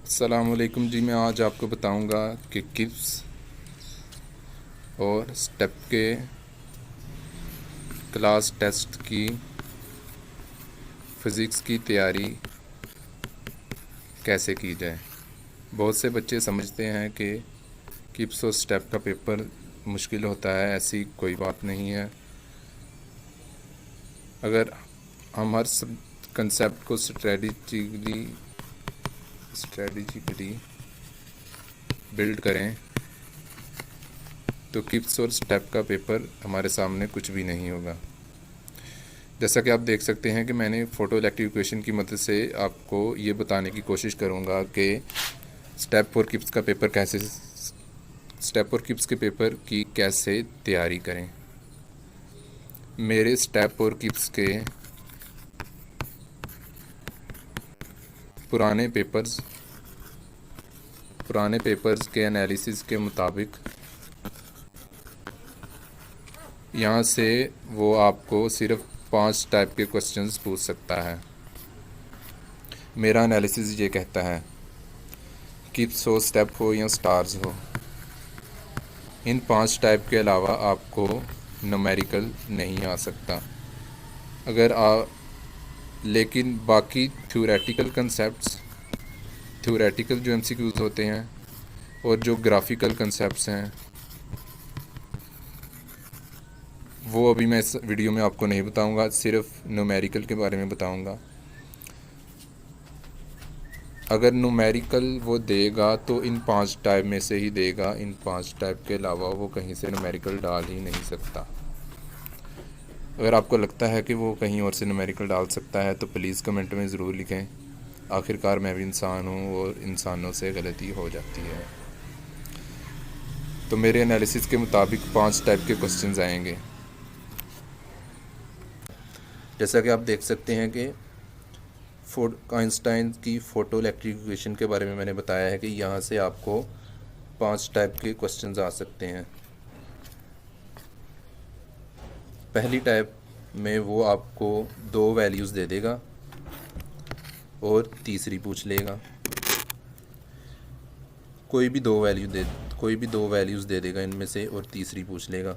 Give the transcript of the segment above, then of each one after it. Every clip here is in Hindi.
अस्सलामुअलैकुम जी। मैं आज आपको बताऊंगा कि किप्स और स्टेप के क्लास टेस्ट की फ़िज़िक्स की तैयारी कैसे की जाए। बहुत से बच्चे समझते हैं कि किप्स और स्टेप का पेपर मुश्किल होता है। ऐसी कोई बात नहीं है। अगर हम हर कंसेप्ट को स्ट्रेटजिकली बिल्ड करें तो किप्स और स्टेप का पेपर हमारे सामने कुछ भी नहीं होगा। जैसा कि आप देख सकते हैं कि मैंने फ़ोटो इलेक्ट्रिक इक्वेशन की मदद से आपको ये बताने की कोशिश करूँगा कि स्टेप और किप्स के पेपर की कैसे तैयारी करें। मेरे स्टेप और किप्स के पुराने पेपर्स के एनालिसिस के मुताबिक यहाँ से वो आपको सिर्फ 5 टाइप के क्वेश्चंस पूछ सकता है। मेरा एनालिसिस ये कहता है, किप्स हो, स्टेप हो या स्टार्स हो, इन 5 टाइप के अलावा आपको न्यूमेरिकल नहीं आ सकता। लेकिन बाकी थ्योरेटिकल जो एमसीक्यूज़ होते हैं और जो ग्राफिकल कंसेप्ट्स हैं वो अभी मैं इस वीडियो में आपको नहीं बताऊंगा, सिर्फ न्यूमेरिकल के बारे में बताऊंगा। अगर न्यूमेरिकल वो देगा तो इन 5 टाइप में से ही देगा। इन 5 टाइप के अलावा वो कहीं से न्यूमेरिकल डाल ही नहीं सकता। अगर आपको लगता है कि वो कहीं और से न्यूमेरिकल डाल सकता है तो प्लीज़ कमेंट में ज़रूर लिखें। आखिरकार मैं भी इंसान हूँ और इंसानों से गलती हो जाती है। तो मेरे एनालिसिस के मुताबिक 5 टाइप के क्वेश्चंस आएंगे। जैसा कि आप देख सकते हैं कि आइंस्टाइन की फ़ोटो इलेक्ट्रिक इक्वेशन के बारे में मैंने बताया है कि यहाँ से आपको 5 टाइप के क्वेश्चंस आ सकते हैं। पहली टाइप में वो आपको 2 वैल्यूज़ दे देगा और तीसरी पूछ लेगा। कोई भी दो वैल्यूज़ दे देगा इनमें से और तीसरी पूछ लेगा।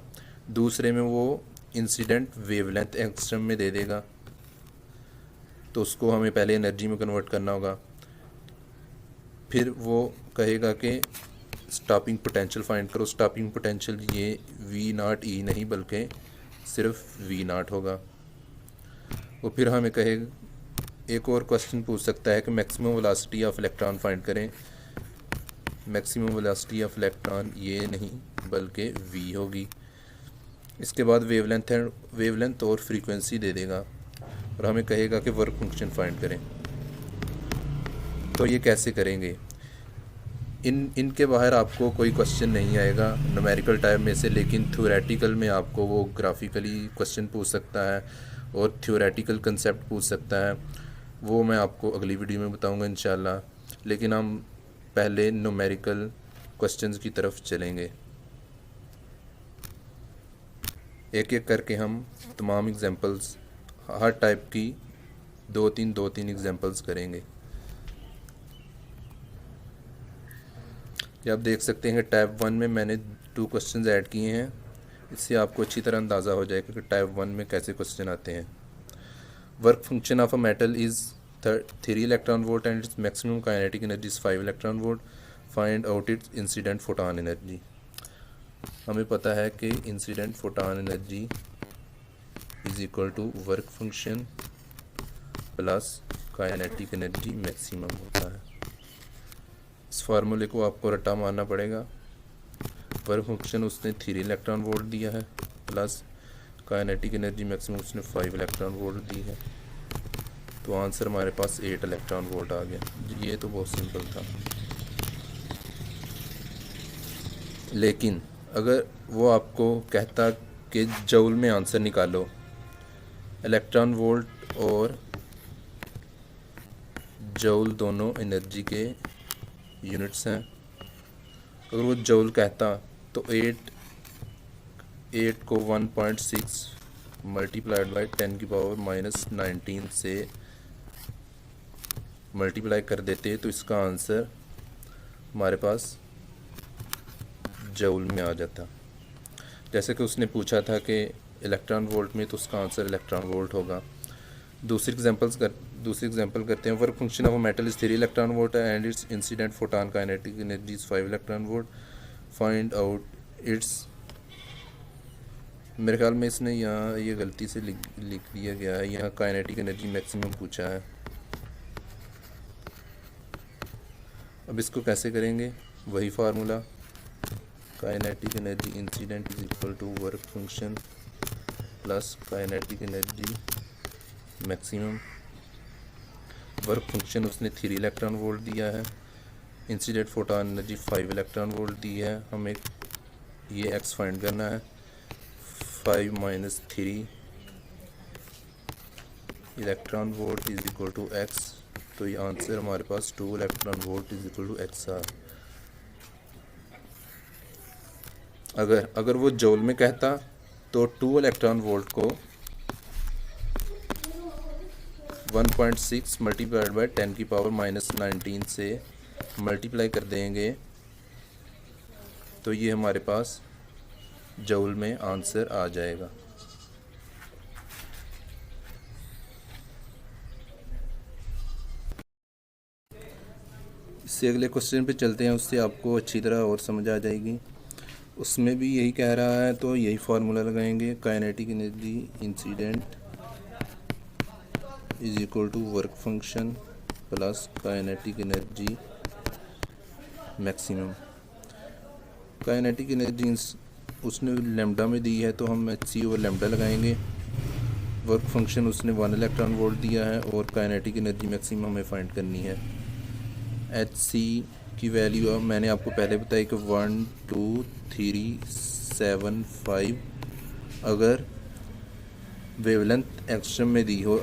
दूसरे में वो इंसिडेंट वेवलेंथ एंगस्ट्रम में दे देगा, तो उसको हमें पहले एनर्जी में कन्वर्ट करना होगा। फिर वो कहेगा कि स्टॉपिंग पोटेंशियल फाइंड करो। स्टॉपिंग पोटेंशियल ये V0 E नहीं बल्कि सिर्फ V0 होगा। वो फिर हमें कहेगा, एक और क्वेश्चन पूछ सकता है कि maximum velocity of electron find करें। मैक्सिमम वेलोसिटी ऑफ इलेक्ट्रॉन ये नहीं बल्कि V होगी। इसके बाद वेवलेंथ और फ्रीक्वेंसी दे देगा और हमें कहेगा कि वर्क फंक्शन फाइंड करें। तो ये कैसे करेंगे? इनके बाहर आपको कोई क्वेश्चन नहीं आएगा न्यूमेरिकल टाइप में से, लेकिन थ्योरेटिकल में आपको वो ग्राफिकली क्वेश्चन पूछ सकता है और थ्योरेटिकल कंसेप्ट पूछ सकता है। वो मैं आपको अगली वीडियो में बताऊंगा इंशाल्लाह। लेकिन हम पहले न्यूमेरिकल क्वेश्चंस की तरफ चलेंगे। एक एक करके हम तमाम एग्जांपल्स, हर टाइप की 2-3 एग्जांपल्स करेंगे। ये आप देख सकते हैं टाइप 1 में मैंने 2 क्वेश्चंस ऐड किए हैं। इससे आपको अच्छी तरह अंदाज़ा हो जाएगा कि टाइप 1 में कैसे क्वेश्चन आते हैं। Work function of a metal is 3 electron volt and its maximum kinetic energy is 5 electron volt. Find out its incident photon energy. हमें पता है कि incident photon energy is equal to work function plus kinetic energy maximum होता है। इस फार्मूले को आपको रट्टा मारना पड़ेगा। वर्क फंक्शन उसने 3 इलेक्ट्रॉन वोल्ट दिया है प्लस काइनेटिक एनर्जी मैक्सिमम उसने 5 इलेक्ट्रॉन वोल्ट दी है, तो आंसर हमारे पास 8 इलेक्ट्रॉन वोल्ट आ गया। ये तो बहुत सिंपल था। लेकिन अगर वो आपको कहता कि जूल में आंसर निकालो, इलेक्ट्रॉन वोल्ट और जूल दोनों एनर्जी के यूनिट्स हैं। अगर वो जूल कहता तो 8 को 1.6 मल्टीप्लाइड बाई 10⁻⁻19 से मल्टीप्लाई कर देते तो इसका आंसर हमारे पास जूल में आ जाता। जैसे कि उसने पूछा था कि इलेक्ट्रॉन वोल्ट में, तो उसका आंसर इलेक्ट्रॉन वोल्ट होगा। दूसरी एग्जांपल करते हैं। Work function of metal is 3 electron volt and it's incident photon kinetic energy is 5 electron volt. Find out it's. मेरे ख्याल में इसने यहाँ ये गलती से लिख दिया गया है, यहाँ काइनेटिक एनर्जी मैक्सिमम पूछा है। अब इसको कैसे करेंगे, वही formula, kinetic energy incident is equal to work function plus kinetic energy maximum. Work function उसने 3 इलेक्ट्रॉन वोल्ट दिया है, incident photon energy 5 electron volt दी है। हमें ये एक्स फाइंड करना है। 5 minus 3 electron volt is equal to X. तो ये आंसर हमारे पास 2 electron volt is equal to X आ। अगर वो जूल में कहता तो 2 इलेक्ट्रॉन वोल्ट को 1.6 मल्टीप्लाइड बाय 10 की पावर माइनस 19 से मल्टीप्लाई कर देंगे, तो ये हमारे पास जूल में आंसर आ जाएगा। इससे अगले क्वेश्चन पे चलते हैं, उससे आपको अच्छी तरह और समझ आ जाएगी। उसमें भी यही कह रहा है, तो यही फार्मूला लगाएंगे। Kinetic energy incident is equal to work function plus kinetic energy maximum. Kinetic energy उसने लैम्डा में दी है, तो हम एच सी ओवर लैम्डा लगाएंगे। वर्क फंक्शन उसने 1 इलेक्ट्रॉन वोल्ट दिया है और काइनेटिक एनर्जी मैक्सिमम हमें फाइंड करनी है। एच सी की वैल्यू अब मैंने आपको पहले बताई कि 1 2 3 7 5। अगर वेवलेंथ एंगस्ट्रम में दी हो,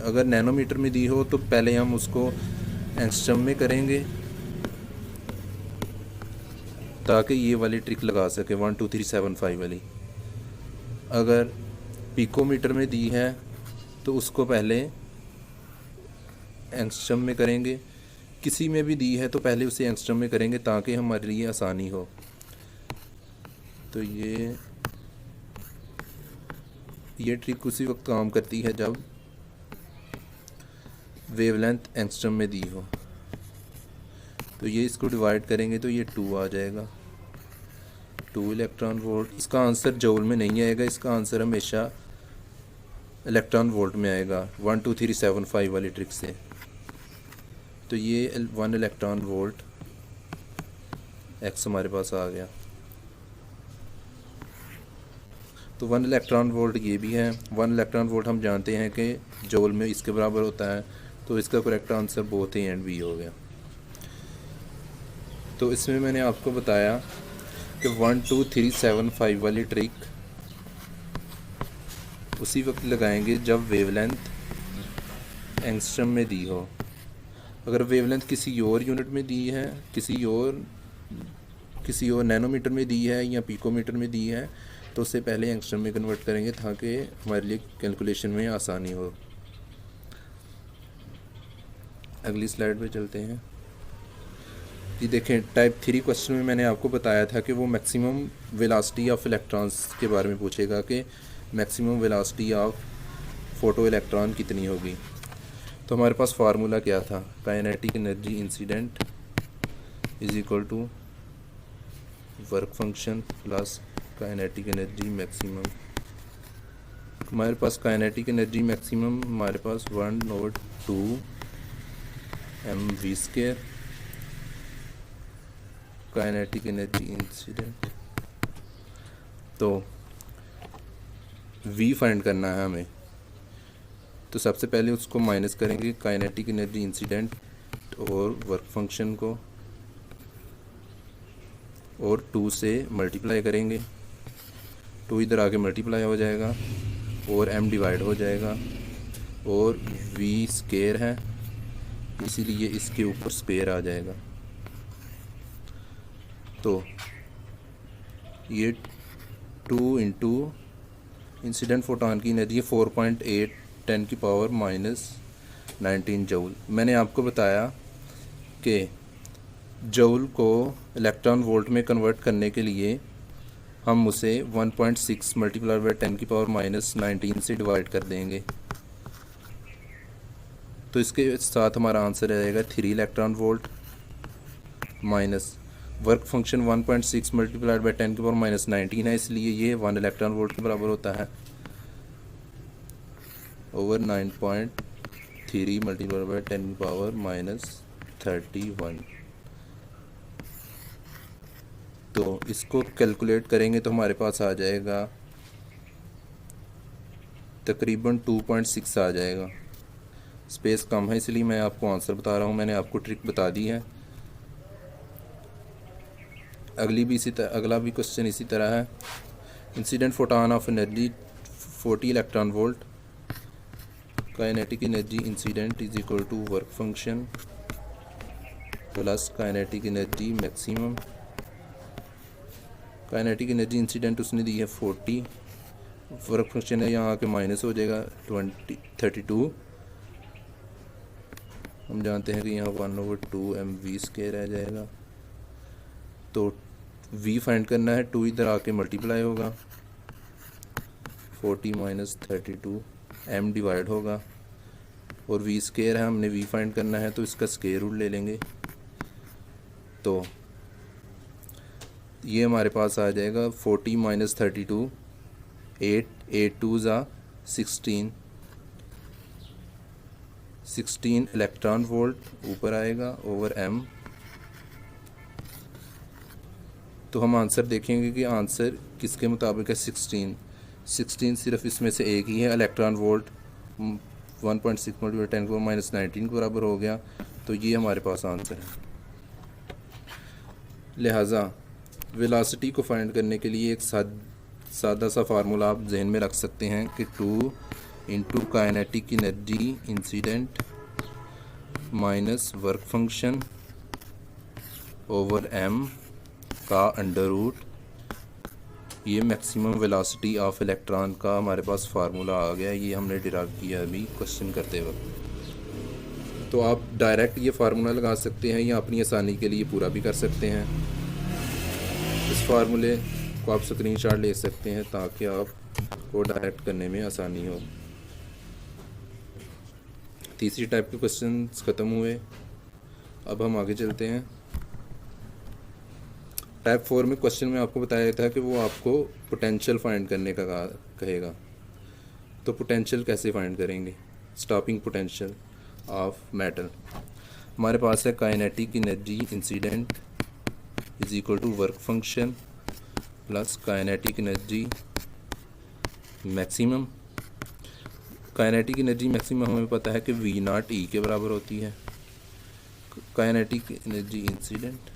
अगर नैनोमीटर में दी हो, तो पहले हम उसको एंगस्ट्रम में करेंगे ताकि ये वाली ट्रिक लगा सके 1 2 3 7 5 वाली। अगर पिकोमीटर में दी है तो उसको पहले एंगस्ट्रम में करेंगे। किसी में भी दी है तो पहले उसे एंगस्ट्रम में करेंगे ताकि हमारे लिए आसानी हो। तो ये ट्रिक उसी वक्त काम करती है जब वेवलेंथ एंगस्ट्रम में दी हो। तो ये इसको डिवाइड करेंगे तो ये 2 आ जाएगा, 2 इलेक्ट्रॉन वोल्ट। इसका आंसर जूल में नहीं आएगा, इसका आंसर हमेशा इलेक्ट्रॉन वोल्ट में आएगा 1 2 3 7 5 वाली ट्रिक से। तो ये 1 इलेक्ट्रॉन वोल्ट एक्स हमारे पास आ गया। तो 1 इलेक्ट्रॉन वोल्ट ये भी है। 1 इलेक्ट्रॉन वोल्ट हम जानते हैं कि जूल में इसके बराबर होता है, तो इसका correct answer both A and B हो गया। तो इसमें मैंने आपको बताया कि 1 2 3 7 5 वाली ट्रिक उसी वक्त लगाएंगे जब वेवलेंथ एंगस्ट्रम में दी हो। अगर वेवलेंथ किसी और यूनिट में दी है, किसी और नैनोमीटर में दी है या पिकोमीटर में दी है, तो उससे पहले एंगस्ट्रम में कन्वर्ट करेंगे ताकि हमारे लिए कैलकुलेशन में आसानी हो। अगली स्लाइड पे चलते हैं जी। देखें, टाइप 3 क्वेश्चन में मैंने आपको बताया था कि वो मैक्सिमम वेलोसिटी ऑफ इलेक्ट्रॉन्स के बारे में पूछेगा कि maximum velocity of photo electron कितनी होगी। तो हमारे पास फार्मूला क्या था, kinetic energy incident is equal to work function plus kinetic energy maximum. हमारे पास काइनेटिक एनर्जी मैक्सिमम हमारे पास 1/2 mv²। काइनेटिक एनर्जी इंसिडेंट, तो v फाइंड करना है हमें। तो सबसे पहले उसको माइनस करेंगे, काइनेटिक एनर्जी इंसिडेंट और वर्क फंक्शन को, और 2 से मल्टीप्लाई करेंगे। 2 इधर आके मल्टीप्लाई हो जाएगा और m डिवाइड हो जाएगा, और v² है इसीलिए इसके ऊपर स्क्वायर आ जाएगा। तो ये 2 इंटू इंसिडेंट फोटॉन की एनर्जी 4.8 10 की पावर माइनस 19 जूल। मैंने आपको बताया कि जूल को इलेक्ट्रॉन वोल्ट में कन्वर्ट करने के लिए हम उसे 1.6 मल्टीप्लाई बाय 10⁻⁻19 से डिवाइड कर देंगे। तो इसके साथ हमारा आंसर आ जाएगा 3 electron volt minus work function 1.6 multiplied by 10⁻⁻19 है, इसलिए ये 1 इलेक्ट्रॉन वोल्ट के बराबर होता है ओवर 9.3 मल्टीप्लाइड बाय 10⁻31। तो इसको कैलकुलेट करेंगे तो हमारे पास आ जाएगा तकरीबन 2.6 आ जाएगा। स्पेस कम है इसलिए मैं आपको आंसर बता रहा हूँ, मैंने आपको ट्रिक बता दी है। अगला भी क्वेश्चन इसी तरह है। Incident photon of energy 40 electron volt, kinetic energy incident is equal to work function plus kinetic energy maximum. Kinetic energy incident उसने दी है 40, वर्क फंक्शन है यहाँ आके माइनस हो जाएगा 32। हम जानते हैं कि यहाँ 1/2 mv² रह जाएगा। तो v फाइंड करना है, 2 इधर आके मल्टीप्लाई होगा, 40 माइनस 32 m डिवाइड होगा, और v² है, हमने v फाइंड करना है तो इसका स्क्वायर रूट ले लेंगे। तो ये हमारे पास आ जाएगा 40 माइनस 32 8 2 ज़ा 16 इलेक्ट्रॉन वोल्ट ऊपर आएगा ओवर m। तो हम आंसर देखेंगे कि आंसर किसके मुताबिक है। 16 सिर्फ इसमें से एक ही है, इलेक्ट्रॉन वोल्ट 1.6 × 10⁻⁻19 के बराबर हो गया। तो ये हमारे पास आंसर है। लिहाजा वेलोसिटी को फाइंड करने के लिए एक सादा सा फार्मूला आप जहन में रख सकते हैं कि 2 into kinetic energy incident minus work function over m का अंडर रूट, ये मैक्सिमम वेलोसिटी ऑफ इलेक्ट्रॉन का हमारे पास फार्मूला आ गया। ये हमने डिराइव किया अभी क्वेश्चन करते वक्त। तो आप डायरेक्ट ये फार्मूला लगा सकते हैं या अपनी आसानी के लिए पूरा भी कर सकते हैं। इस फार्मूले को आप स्क्रीनशॉट ले सकते हैं ताकि आपको डायरेक्ट करने में आसानी हो। तीसरी टाइप के क्वेश्चंस ख़त्म हुए, अब हम आगे चलते हैं। टाइप 4 में क्वेश्चन में आपको बताया था कि वो आपको पोटेंशियल फाइंड करने का कहेगा। तो पोटेंशियल कैसे फाइंड करेंगे? स्टॉपिंग पोटेंशियल ऑफ मेटल हमारे पास है kinetic energy incident is equal to work function plus kinetic energy maximum. Kinetic energy maximum हमें पता है कि V0 E के बराबर होती है। काइनेटिक एनर्जी इंसिडेंट,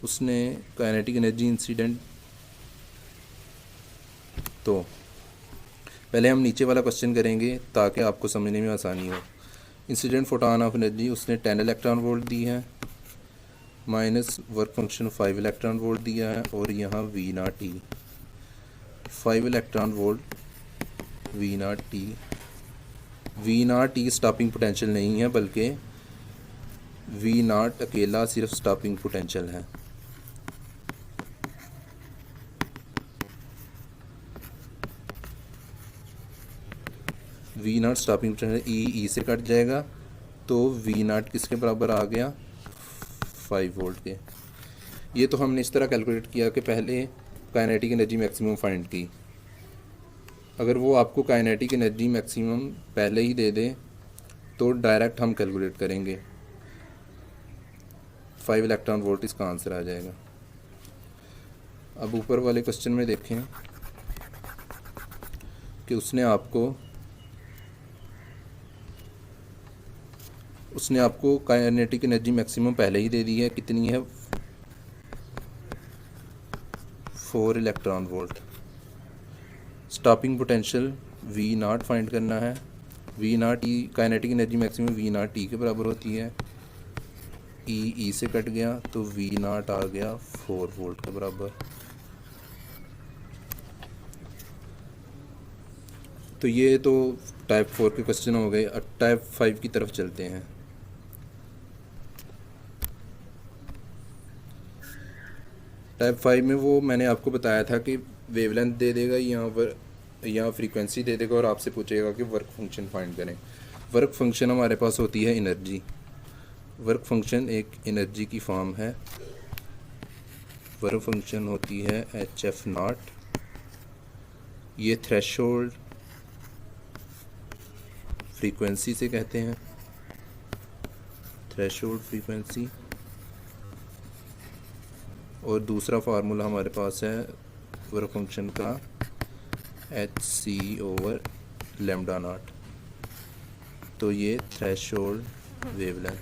उसने काइनेटिक एनर्जी इंसिडेंट, तो पहले हम नीचे वाला क्वेश्चन करेंगे ताकि आपको समझने में आसानी हो। इंसिडेंट फोटोन ऑफ एनर्जी उसने 10 इलेक्ट्रॉन वोल्ट दी है minus work function 5 electron volt दिया है, और यहाँ V0 E 5 electron volt V0 E stopping potential नहीं है, बल्कि V0 अकेला सिर्फ स्टॉपिंग पोटेंशियल है। V0 स्टॉपिंग पोटेंशियल E से कट जाएगा, तो V0 किसके बराबर आ गया? 5 वोल्ट के। ये तो हमने इस तरह कैलकुलेट किया कि पहले काइनेटिक एनर्जी मैक्सिमम फाइंड की। अगर वो आपको काइनेटिक एनर्जी मैक्सिमम पहले ही दे दे तो डायरेक्ट हम कैलकुलेट करेंगे। 5 इलेक्ट्रॉन वोल्ट इसका आंसर आ जाएगा। अब ऊपर वाले क्वेश्चन में देखें कि उसने आपको काइनेटिक एनर्जी मैक्सिमम पहले ही दे दी है। कितनी है? 4 electron volt. Stopping potential V0 find करना है। V0 E kinetic energy maximum V0 E के बराबर होती है। E से कट गया तो V0 आ गया 4 वोल्ट के बराबर। तो ये तो टाइप 4 के क्वेश्चन हो गए। अब टाइप 5 की तरफ चलते हैं। टाइप 5 में वो मैंने आपको बताया था कि वेवलेंथ दे देगा यहाँ फ्रीक्वेंसी दे देगा और आपसे पूछेगा कि वर्क फंक्शन फाइंड करें। वर्क फंक्शन हमारे पास होती है एनर्जी। वर्क फंक्शन एक एनर्जी की फॉर्म है। वर्क फंक्शन होती है HF0। ये थ्रेशोल्ड फ्रीक्वेंसी से कहते हैं, थ्रेशोल्ड फ्रीक्वेंसी। और दूसरा फार्मूला हमारे पास है वर्क फंक्शन का HC/λ0। तो ये थ्रेशोल्ड वेवलेंथ।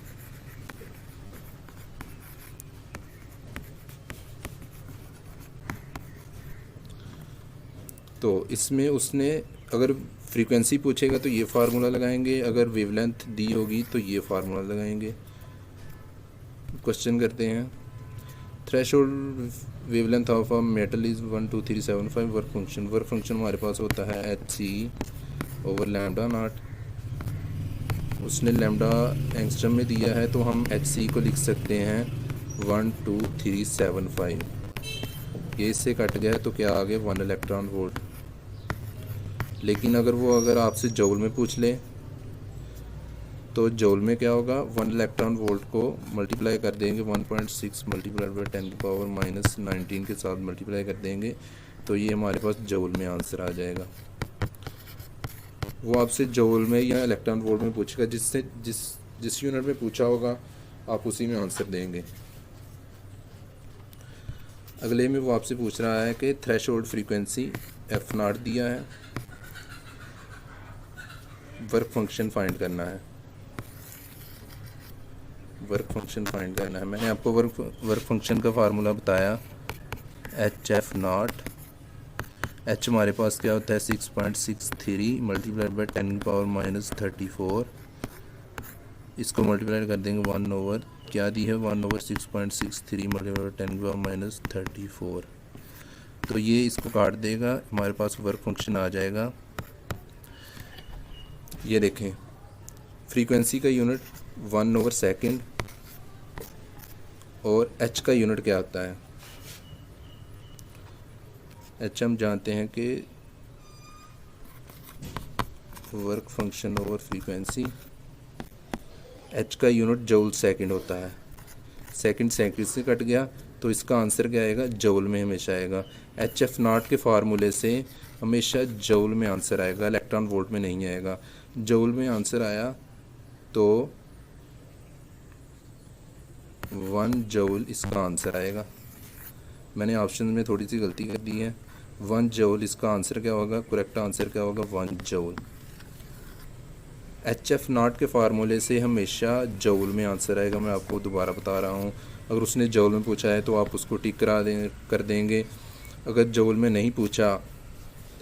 तो इसमें उसने अगर फ्रीक्वेंसी पूछेगा तो ये फार्मूला लगाएंगे, अगर वेवलेंथ दी होगी तो ये फार्मूला लगाएंगे। क्वेश्चन करते हैं। Threshold wavelength of a metal is 12375। Work function हमारे पास होता है HC/λ0। उसने लैम्डा एंगस्ट्रम में दिया है तो हम HC को लिख सकते हैं 12375। ये इससे कट गया है तो क्या आ गया 1 इलेक्ट्रॉन वोल्ट। लेकिन अगर आपसे जूल में पूछ ले तो जूल में क्या होगा, 1 इलेक्ट्रॉन वोल्ट को मल्टीप्लाई कर देंगे 1.6 मल्टीप्लाइड बाई 10⁻⁻19 के साथ मल्टीप्लाई कर देंगे तो ये हमारे पास जूल में आंसर आ जाएगा। वो आपसे जूल में या इलेक्ट्रॉन वोल्ट में पूछेगा, जिस यूनिट में पूछा होगा आप उसी में आंसर देंगे। अगले में वो आपसे पूछ रहा है कि थ्रेशोल्ड फ्रीक्वेंसी F0 दिया है, वर्क फंक्शन फाइंड करना है। मैंने आपको वर्क फंक्शन का फार्मूला बताया HF0। H हमारे पास क्या होता है 6.63 मल्टीप्लाइड बाई 10⁻⁻34। इसको मल्टीप्लाई कर देंगे 1 क्या दी है 1/6.63 मल्टीप्लाइड बाई 10⁻⁻34। तो ये इसको काट देगा, हमारे पास वर्क फंक्शन आ जाएगा। ये देखें, फ्रीक्वेंसी का यूनिट 1/सेकंड और H का यूनिट क्या होता है। H हम जानते हैं कि work function over frequency. H का यूनिट जूल सेकंड होता है। सेकंड से कट गया तो इसका आंसर क्या आएगा, जूल में हमेशा आएगा। HF0 के फार्मूले से हमेशा जूल में आंसर आएगा, इलेक्ट्रॉन वोल्ट में नहीं आएगा। जूल में आंसर आया तो 1 जूल इसका आंसर आएगा। मैंने ऑप्शन में थोड़ी सी गलती कर दी है। 1 जूल इसका आंसर क्या होगा, करेक्ट आंसर क्या होगा 1 जूल। HF0 के फार्मूले से हमेशा जूल में आंसर आएगा। मैं आपको दोबारा बता रहा हूँ, अगर उसने जूल में पूछा है तो आप उसको टिक कर देंगे। अगर जूल में नहीं पूछा,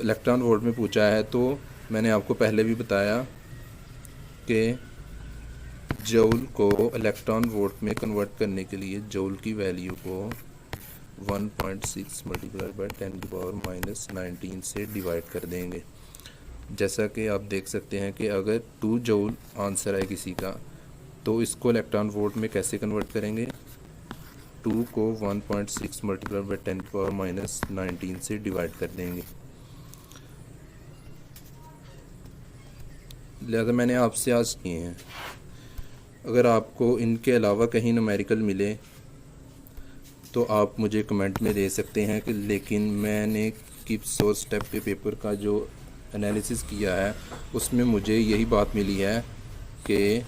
इलेक्ट्रॉन वोल्ट में पूछा है, तो मैंने आपको पहले भी बताया कि जूल को इलेक्ट्रॉन वोल्ट में कन्वर्ट करने के लिए जूल की वैल्यू को 1.6 मल्टीप्लाइड बाई 10⁻⁻19 से डिवाइड कर देंगे। जैसा कि आप देख सकते हैं कि अगर 2 जूल आंसर है किसी का तो इसको इलेक्ट्रॉन वोल्ट में कैसे कन्वर्ट करेंगे, 2 को 1.6 मल्टीप्लाइड बाई 10⁻⁻19 से डिवाइड कर देंगे। लिहाजा मैंने आपसे आज किए हैं। अगर आपको इनके अलावा कहीं न्यूमेरिकल मिले तो आप मुझे कमेंट में दे सकते हैं कि, लेकिन मैंने किप्स और स्टेप के पेपर का जो एनालिसिस किया है उसमें मुझे यही बात मिली है कि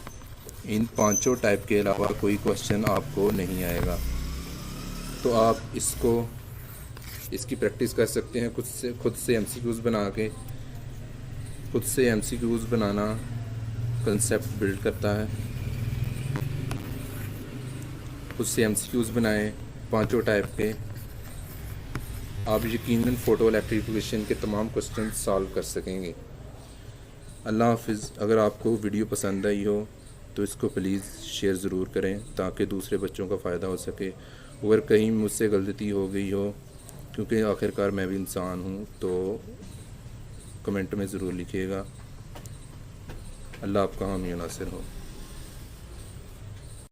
इन 5 टाइप के अलावा कोई क्वेश्चन आपको नहीं आएगा। तो आप इसकी प्रैक्टिस कर सकते हैं खुद से MCQs बना के। खुद से MCQs बनाना कंसेप्ट बिल्ड करता है। खुद से MCQs बनाएं 5 टाइप के, आप यकीनन फ़ोटो इलेक्ट्रिफिकेशन के तमाम क्वेश्चन सॉल्व कर सकेंगे। अल्लाह हाफिज़। अगर आपको वीडियो पसंद आई हो तो इसको प्लीज़ शेयर ज़रूर करें ताकि दूसरे बच्चों का फ़ायदा हो सके। अगर कहीं मुझसे गलती हो गई हो, क्योंकि आखिरकार मैं भी इंसान हूँ, तो कमेंट में ज़रूर लिखिएगा। अल्लाह आपका हामी नासिर हो।